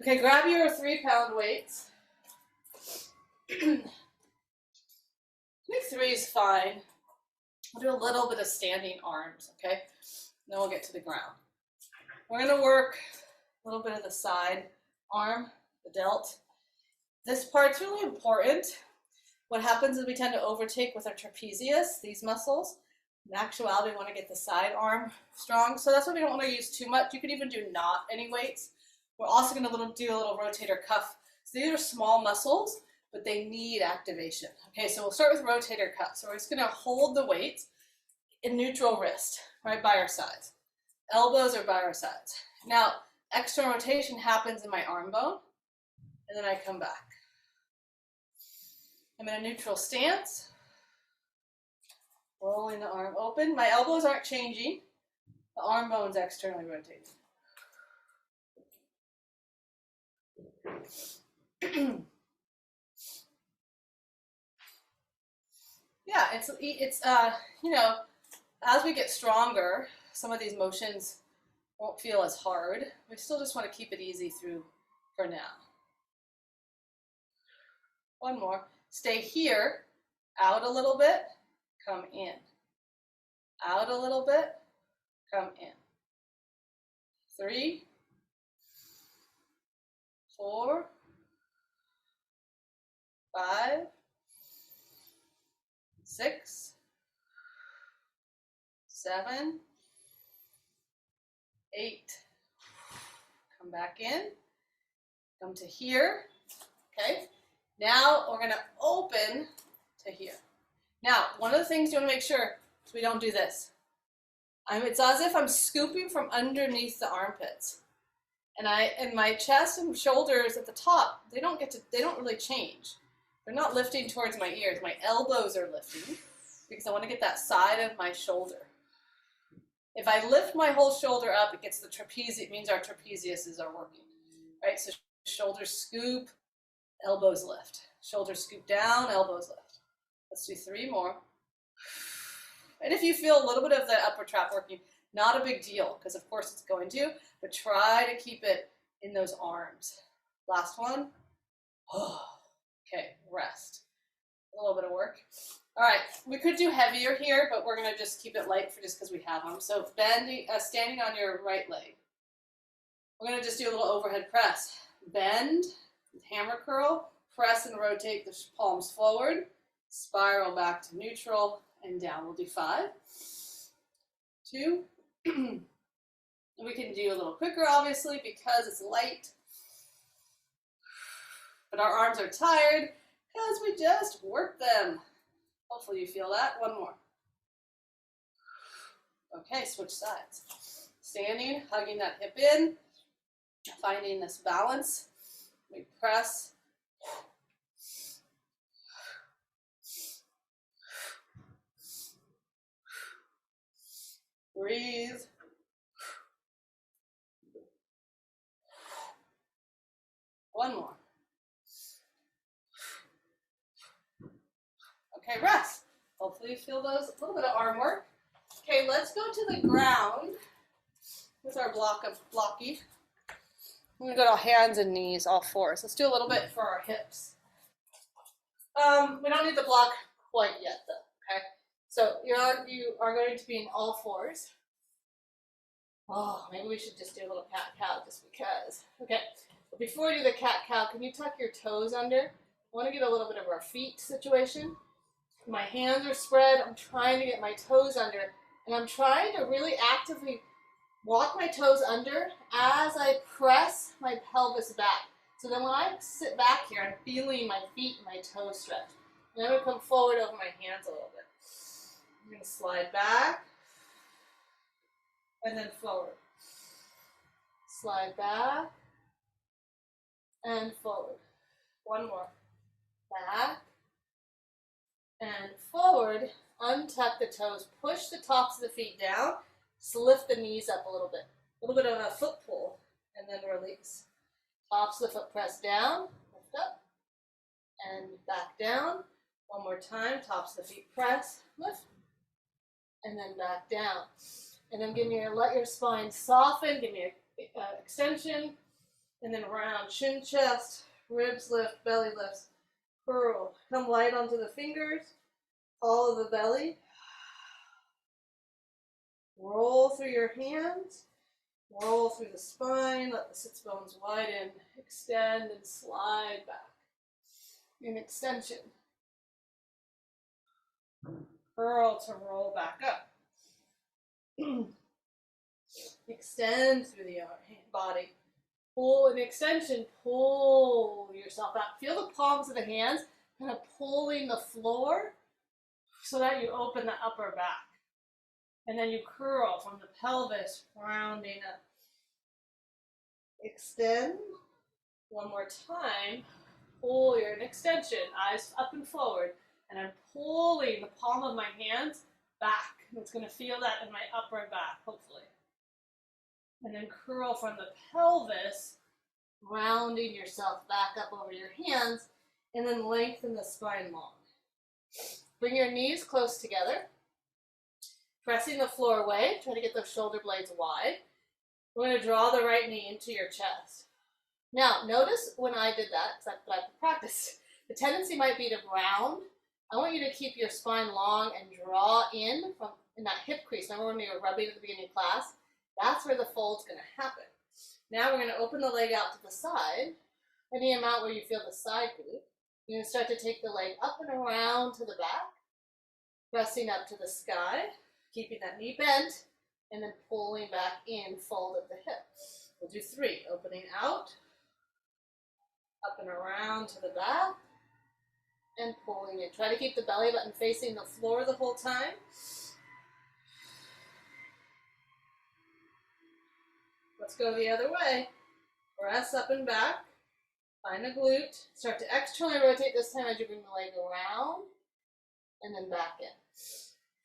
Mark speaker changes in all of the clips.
Speaker 1: Okay, grab your 3-pound weights. I think 3 is fine. We'll do a little bit of standing arms, okay? Then we'll get to the ground. We're gonna work a little bit of the side arm, the delt. This part's really important. What happens is we tend to overtake with our trapezius, these muscles. In actuality, we want to get the side arm strong. So that's why we don't want to use too much. You could even do not any weights. We're also going to do a little rotator cuff. So these are small muscles, but they need activation. Okay, so we'll start with rotator cuff. So we're just going to hold the weight in neutral wrist, right by our sides. Elbows are by our sides. Now, external rotation happens in my arm bone, and then I come back. I'm in a neutral stance, rolling the arm open. My elbows aren't changing. The arm bone's externally rotating. Yeah, it's you know, as we get stronger, some of these motions won't feel as hard. We still just want to keep it easy through for now. One more. Stay here, out a little bit, come in. Out a little bit, come in. 3, 4, 5, 6, 7, 8. Come back in. Come to here. Okay. Now we're going to open to here. Now, one of the things you want to make sure is we don't do this. It's as if I'm scooping from underneath the armpits. And my chest and shoulders at the top, they don't really change. They're not lifting towards my ears. My elbows are lifting because I want to get that side of my shoulder. If I lift my whole shoulder up, it gets the trapezius. It means our trapeziuses are working, right? So shoulders scoop, elbows lift. Shoulders scoop down, elbows lift. Let's do 3 more. And if you feel a little bit of the upper trap working, not a big deal, because of course it's going to, but try to keep it in those arms. Last one. Okay, rest. A little bit of work. All right, we could do heavier here, but we're going to just keep it light for just because we have them. So standing on your right leg. We're going to just do a little overhead press. Bend, hammer curl, press and rotate the palms forward, spiral back to neutral, and down. We'll do 5, 2, and we can do a little quicker, obviously, because it's light. But our arms are tired because we just worked them. Hopefully you feel that. One more. Okay, switch sides. Standing, hugging that hip in, finding this balance. We press. Breathe. One more. Okay, rest. Hopefully you feel those, a little bit of arm work. Okay, let's go to the ground with our blocky. We're going to go to hands and knees, all 4s. Let's do a little bit for our hips. We don't need the block quite yet, though, okay? So you are going to be in all 4s. Oh, maybe we should just do a little cat-cow just because. Okay, but before we do the cat-cow, can you tuck your toes under? I want to get a little bit of our feet situation. My hands are spread. I'm trying to get my toes under, and I'm trying to really actively walk my toes under as I press my pelvis back. So then when I sit back here, I'm feeling my feet and my toes stretch. And I'm going to come forward over my hands a little bit. I'm going to slide back, and then forward. Slide back, and forward. One more. Back, and forward. Untuck the toes. Push the tops of the feet down. Just lift the knees up a little bit. A little bit of a foot pull, and then release. Tops of the foot press down, lift up, and back down. One more time. Tops of the feet press, lift, and then back down. And then let your spine soften. Give me an extension. And then round, chin, chest, ribs lift, belly lifts, curl. Come light onto the fingers, follow the belly. Roll through your hands, roll through the spine, let the sits bones widen, extend and slide back. In extension. Curl to roll back up. Extend through the body. Pull an extension, pull yourself out. Feel the palms of the hands kind of pulling the floor so that you open the upper back. And then you curl from the pelvis, rounding up. Extend. One more time. Pull, you're in extension, eyes up and forward. And I'm pulling the palm of my hands back. It's going to feel that in my upper back, hopefully. And then curl from the pelvis, rounding yourself back up over your hands, and then lengthen the spine long. Bring your knees close together, pressing the floor away. Try to get those shoulder blades wide. We're going to draw the right knee into your chest. Now, notice when I did that, because that's what I practiced, the tendency might be to round. I want you to keep your spine long and draw in from in that hip crease. Remember when we were rubbing at the beginning of class? That's where the fold's going to happen. Now we're going to open the leg out to the side, any amount where you feel the side glute. You're going to start to take the leg up and around to the back, pressing up to the sky, keeping that knee bent, and then pulling back in, fold at the hip. We'll do 3. Opening out, up and around to the back, and pulling in. Try to keep the belly button facing the floor the whole time. Let's go the other way. Press up and back. Find a glute. Start to externally rotate this time as you bring the leg around and then back in.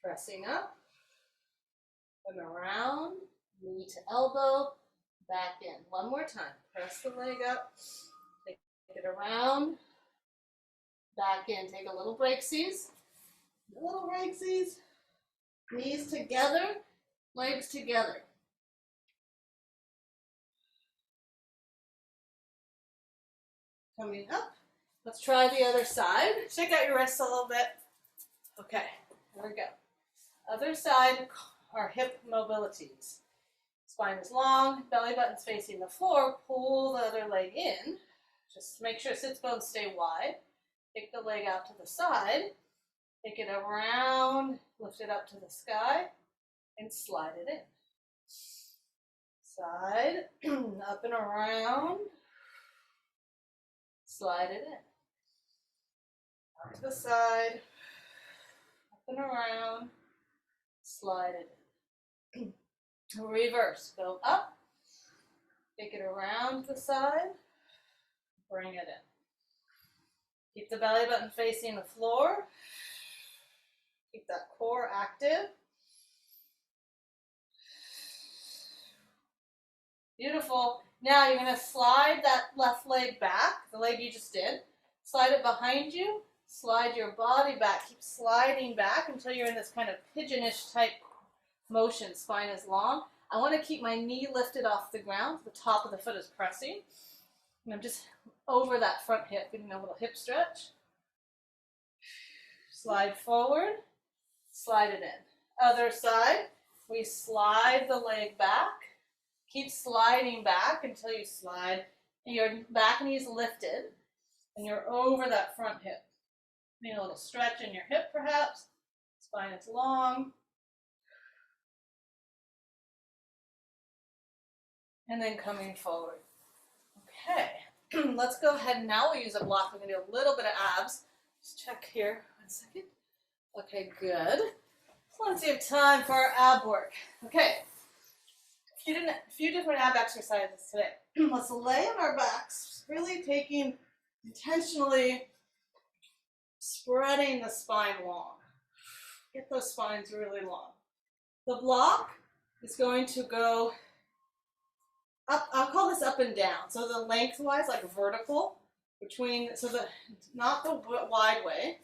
Speaker 1: Pressing up and around, knee to elbow, back in. One more time. Press the leg up, take it around, back in. Take a little breaksies. Little breaksies. Knees together, legs together. Coming up. Let's try the other side. Shake out your wrists a little bit. Okay, here we go. Other side are hip mobilities. Spine is long, belly button's facing the floor. Pull the other leg in. Just make sure sits bones stay wide. Take the leg out to the side. Take it around, lift it up to the sky, and slide it in. Side, up and around. Slide it in. Out to the side, up and around, slide it in. Reverse, go up, take it around to the side, bring it in. Keep the belly button facing the floor. Keep that core active. Beautiful. Now you're going to slide that left leg back, the leg you just did. Slide it behind you. Slide your body back. Keep sliding back until you're in this kind of pigeonish type motion. Spine is long. I want to keep my knee lifted off the ground. The top of the foot is pressing. And I'm just over that front hip, getting a little hip stretch. Slide forward. Slide it in. Other side. We slide the leg back. Keep sliding back until you slide and your back knee is lifted and you're over that front hip. Need a little stretch in your hip perhaps. Spine is long. And then coming forward. Okay, let's go ahead now. We'll use a block. We're going to do a little bit of abs. Just check here. 1 second. Okay, good. Plenty of time for our ab work. Okay. A few different ab exercises today. Let's lay on our backs, really intentionally spreading the spine long. Get those spines really long. The block is going to go up, I'll call this up and down. So the lengthwise, like vertical, not the wide way,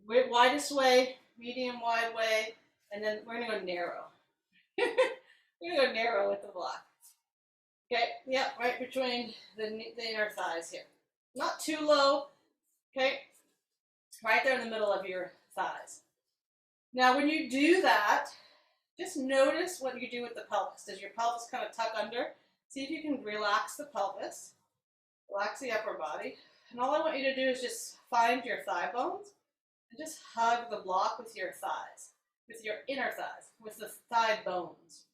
Speaker 1: widest way, medium wide way, and then we're going to go narrow. We're going to go narrow with the block. Okay, yeah, right between the inner thighs here. Not too low, okay? Right there in the middle of your thighs. Now, when you do that, just notice what you do with the pelvis. Does your pelvis kind of tuck under? See if you can relax the pelvis, relax the upper body. And all I want you to do is just find your thigh bones and just hug the block with your thighs, with your inner thighs, with the thigh bones.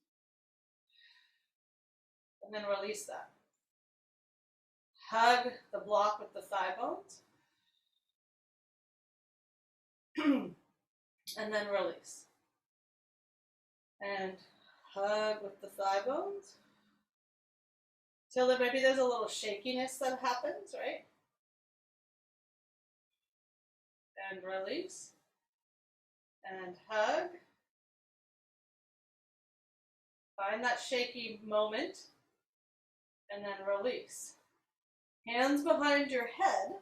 Speaker 1: And then release that. Hug the block with the thigh bones. And then release. And hug with the thigh bones. Till maybe there's a little shakiness that happens, right? And release. And hug. Find that shaky moment. And then release. Hands behind your head.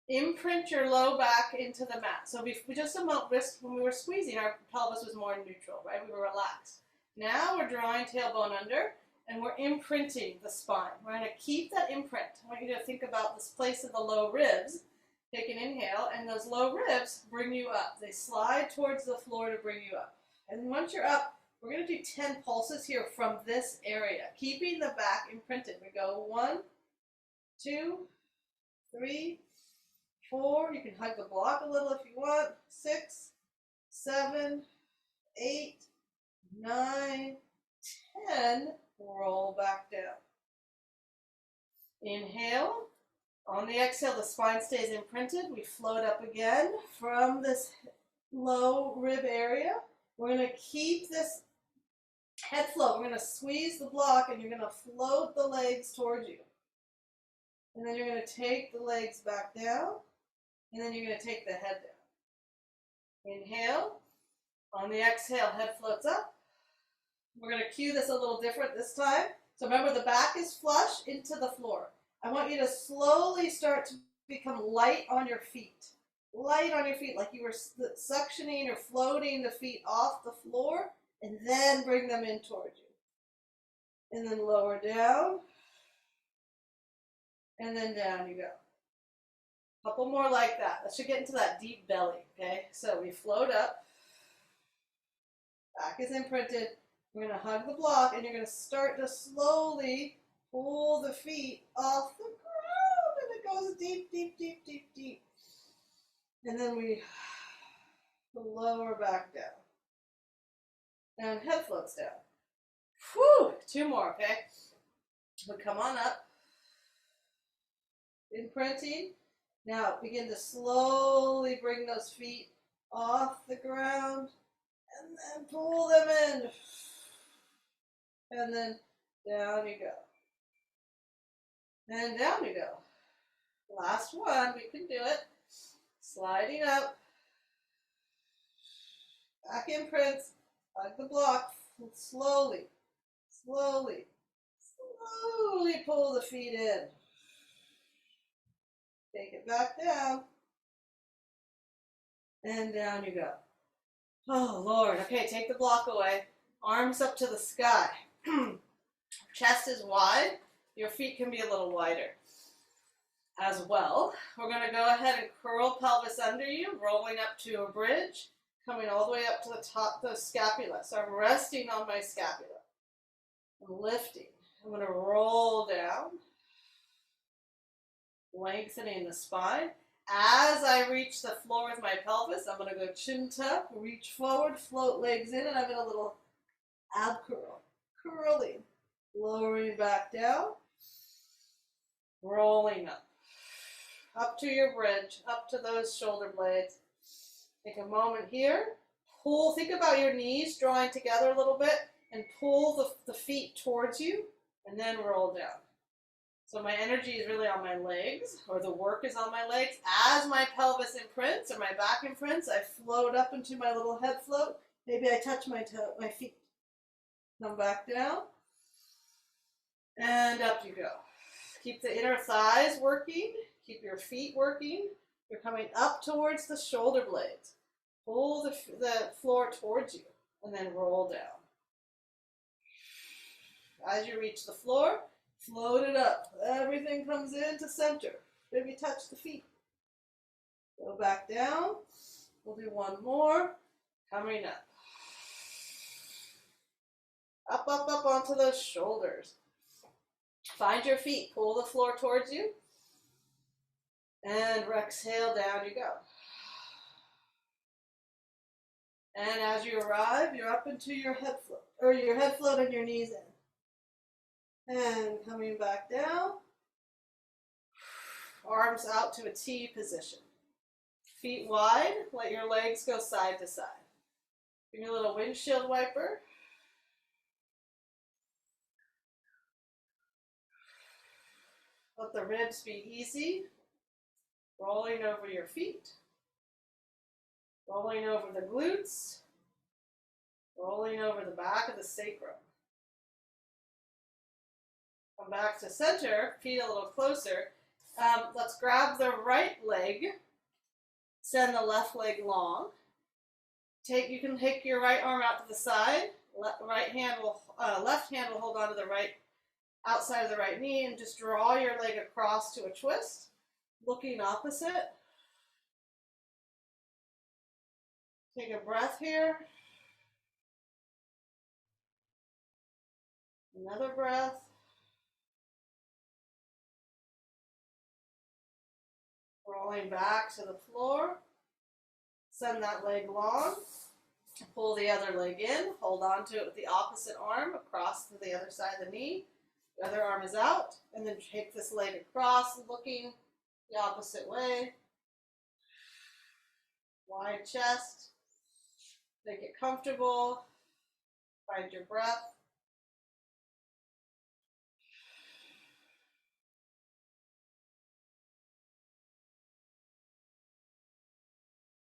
Speaker 1: Imprint your low back into the mat. So we just when we were squeezing, our pelvis was more neutral, right? We were relaxed. Now we're drawing tailbone under, and we're imprinting the spine. We're going to keep that imprint. I want you to think about this place of the low ribs. Take an inhale, and those low ribs bring you up. They slide towards the floor to bring you up. And once you're up, we're going to do 10 pulses here from this area, keeping the back imprinted. We go 1, 2, 3, 4, you can hug the block a little if you want, 6, 7, 8, 9, 10, roll back down. Inhale. On the exhale, the spine stays imprinted. We float up again from this low rib area. We're going to keep this head float. We're going to squeeze the block, and you're going to float the legs towards you. And then you're going to take the legs back down. And then you're going to take the head down. Inhale. On the exhale, head floats up. We're going to cue this a little different this time. So remember, the back is flush into the floor. I want you to slowly start to become light on your feet. Light on your feet, like you were suctioning or floating the feet off the floor, and then bring them in towards you. And then lower down. And then down you go. Couple more like that. Let's get into that deep belly, okay? So we float up. Back is imprinted. We're going to hug the block, and you're going to start to slowly pull the feet off the ground, and it goes deep, deep, deep, deep, deep. And then we lower back down. And head floats down. Whew! 2 more, okay? We come on up. Imprinting. Now begin to slowly bring those feet off the ground and then pull them in. And then down you go. And down you go. Last one, we can do it. Sliding up. Back imprints. Hug the block. Slowly, slowly, slowly pull the feet in. Take it back down. And down you go. Oh, Lord. Okay, take the block away. Arms up to the sky. Chest is wide. Your feet can be a little wider as well. We're going to go ahead and curl pelvis under you, rolling up to a bridge, coming all the way up to the top of the scapula. So I'm resting on my scapula. I'm lifting. I'm going to roll down. Lengthening the spine. As I reach the floor with my pelvis, I'm going to go chin tuck, reach forward, float legs in, and I'm in a little ab curl. Curling. Lowering back down. Rolling up. Up to your bridge, up to those shoulder blades. Take a moment here. Pull, think about your knees drawing together a little bit, and pull the feet towards you, and then roll down. So my energy is really on my legs, or the work is on my legs. As my pelvis imprints, or my back imprints, I float up into my little head float. Maybe I touch my feet. Come back down. And up you go. Keep the inner thighs working. Keep your feet working. You're coming up towards the shoulder blades. Pull the floor towards you, and then roll down. As you reach the floor, float it up. Everything comes into center. Maybe touch the feet. Go back down. We'll do one more. Coming up. Up, up, up onto those shoulders. Find your feet. Pull the floor towards you. And exhale, down you go. And as you arrive, you're up into your head float, or your head float and your knees in. And coming back down. Arms out to a T position. Feet wide, let your legs go side to side. Give me a little windshield wiper. Let the ribs be easy. Rolling over your feet. Rolling over the glutes. Rolling over the back of the sacrum. Come back to center, feet a little closer. Let's grab the right leg. Send the left leg long. You can take your right arm out to the side. Left hand will hold on to the right outside of the right knee, and just draw your leg across to a twist, looking opposite. Take a breath here. Another breath. Rolling back to the floor. Send that leg long. Pull the other leg in. Hold on to it with the opposite arm across to the other side of the knee. The other arm is out. And then take this leg across, looking the opposite way. Wide chest. Make it comfortable. Find your breath.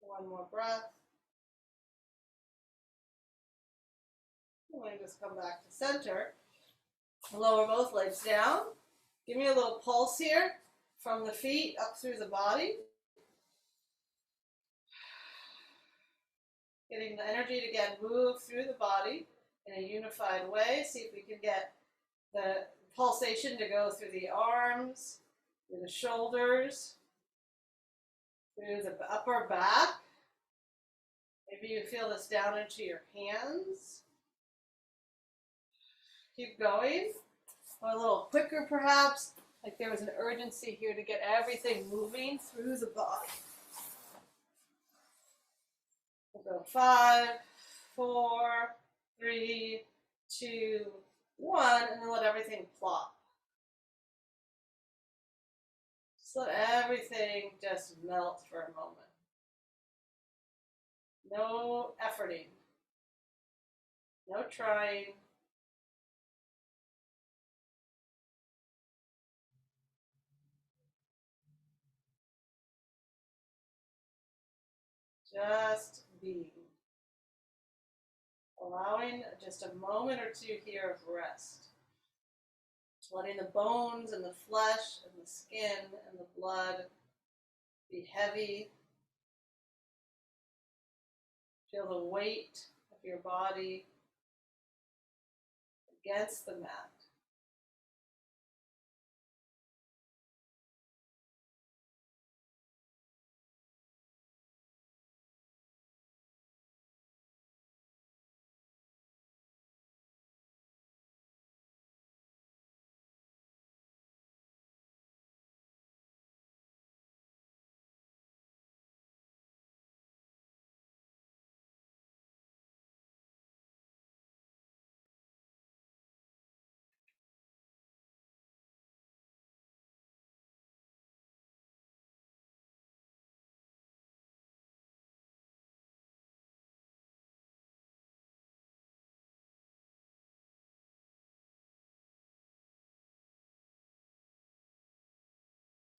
Speaker 1: One more breath. And then just come back to center. Lower both legs down. Give me a little pulse here from the feet up through the body. Getting the energy to again move through the body in a unified way. See if we can get the pulsation to go through the arms, through the shoulders, through the upper back. Maybe you feel this down into your hands. Keep going. Or a little quicker perhaps, like there was an urgency here to get everything moving through the body. We'll go 5, 4, 3, 2, 1, and then let everything plop. Just let everything just melt for a moment. No efforting. No trying. Just being. Allowing just a moment or two here of rest. Letting the bones and the flesh and the skin and the blood be heavy. Feel the weight of your body against the mat.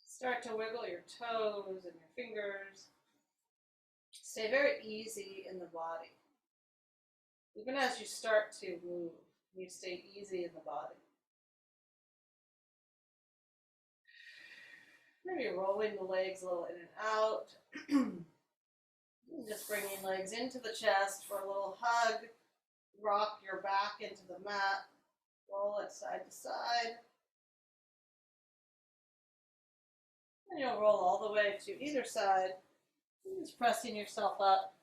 Speaker 1: Start to wiggle your toes and your fingers. Stay very easy in the body. Even as you start to move, you stay easy in the body. Maybe rolling the legs a little in and out. Just bringing legs into the chest for a little hug. Rock your back into the mat. Roll it side to side. And you'll roll all the way to either side. Just pressing yourself up